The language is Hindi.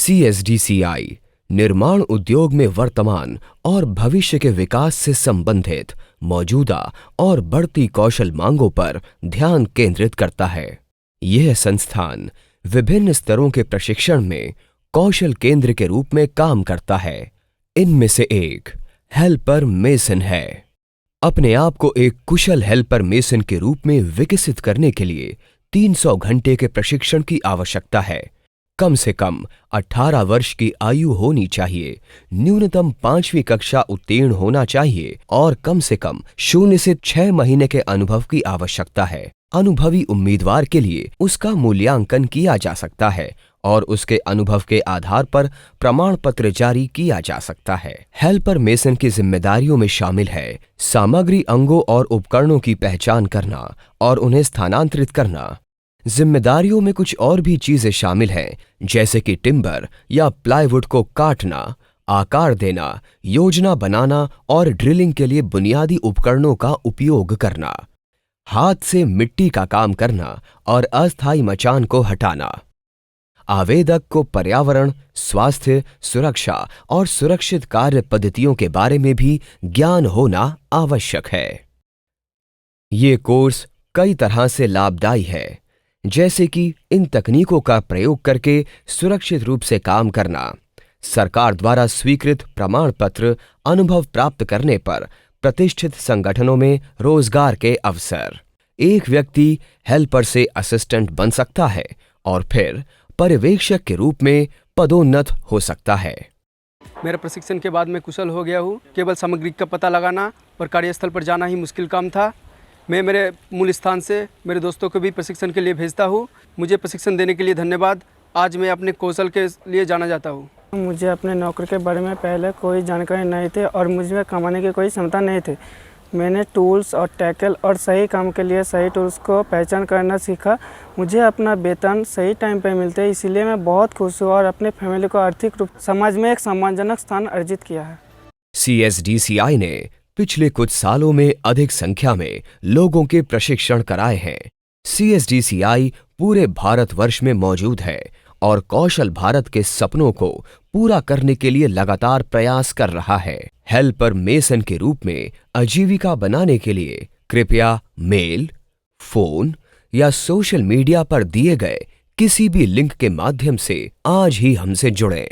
CSDCI निर्माण उद्योग में वर्तमान और भविष्य के विकास से संबंधित मौजूदा और बढ़ती कौशल मांगों पर ध्यान केंद्रित करता है। यह संस्थान विभिन्न स्तरों के प्रशिक्षण में कौशल केंद्र के रूप में काम करता है। इनमें से एक हेल्पर मेसन है। अपने आप को एक कुशल हेल्पर मेसन के रूप में विकसित करने के लिए 300 घंटे के प्रशिक्षण की आवश्यकता है। कम से कम 18 वर्ष की आयु होनी चाहिए, न्यूनतम 5वीं कक्षा उत्तीर्ण होना चाहिए और कम से कम 0 से 6 महीने के अनुभव की आवश्यकता है। अनुभवी उम्मीदवार के लिए उसका मूल्यांकन किया जा सकता है और उसके अनुभव के आधार पर प्रमाण पत्र जारी किया जा सकता है। हेल्पर मेसन की जिम्मेदारियों में शामिल है सामग्री, अंगों और उपकरणों की पहचान करना और उन्हें स्थानांतरित करना। जिम्मेदारियों में कुछ और भी चीजें शामिल हैं, जैसे कि टिम्बर या प्लाईवुड को काटना, आकार देना, योजना बनाना और ड्रिलिंग के लिए बुनियादी उपकरणों का उपयोग करना, हाथ से मिट्टी का काम करना और अस्थायी मचान को हटाना। आवेदक को पर्यावरण, स्वास्थ्य, सुरक्षा और सुरक्षित कार्य पद्धतियों के बारे में भी ज्ञान होना आवश्यक है। ये कोर्स कई तरह से लाभदायी है, जैसे कि इन तकनीकों का प्रयोग करके सुरक्षित रूप से काम करना, सरकार द्वारा स्वीकृत प्रमाण पत्र, अनुभव प्राप्त करने पर प्रतिष्ठित संगठनों में रोजगार के अवसर। एक व्यक्ति हेल्पर से असिस्टेंट बन सकता है और फिर पर्यवेक्षक के रूप में पदोन्नत हो सकता है। मेरा प्रशिक्षण के बाद मैं कुशल हो गया हूँ। केवल सामग्री का पता लगाना और कार्यस्थल पर जाना ही मुश्किल काम था। मैं मेरे मूल स्थान से मेरे दोस्तों को भी प्रशिक्षण के लिए भेजता हूँ। मुझे प्रशिक्षण देने के लिए धन्यवाद। आज मैं अपने कौशल के लिए जाना जाता हूँ। मुझे अपने नौकरी के बारे में पहले कोई जानकारी नहीं थी और मुझमें कमाने की कोई क्षमता नहीं थी। मैंने टूल्स और टैकल और सही काम के लिए सही टूल्स को पहचान करना सीखा। मुझे अपना वेतन सही टाइम पर मिलते है, इसलिए मैं बहुत खुश हूँ और अपने फैमिली को आर्थिक रूप समाज में एक सम्मानजनक स्थान अर्जित किया है। CSDCI ने पिछले कुछ सालों में अधिक संख्या में लोगों के प्रशिक्षण कराए हैं। CSDCI पूरे भारतवर्ष में मौजूद है और कौशल भारत के सपनों को पूरा करने के लिए लगातार प्रयास कर रहा है। हेल्पर मेसन के रूप में आजीविका बनाने के लिए कृपया मेल, फोन या सोशल मीडिया पर दिए गए किसी भी लिंक के माध्यम से आज ही हमसे जुड़ें।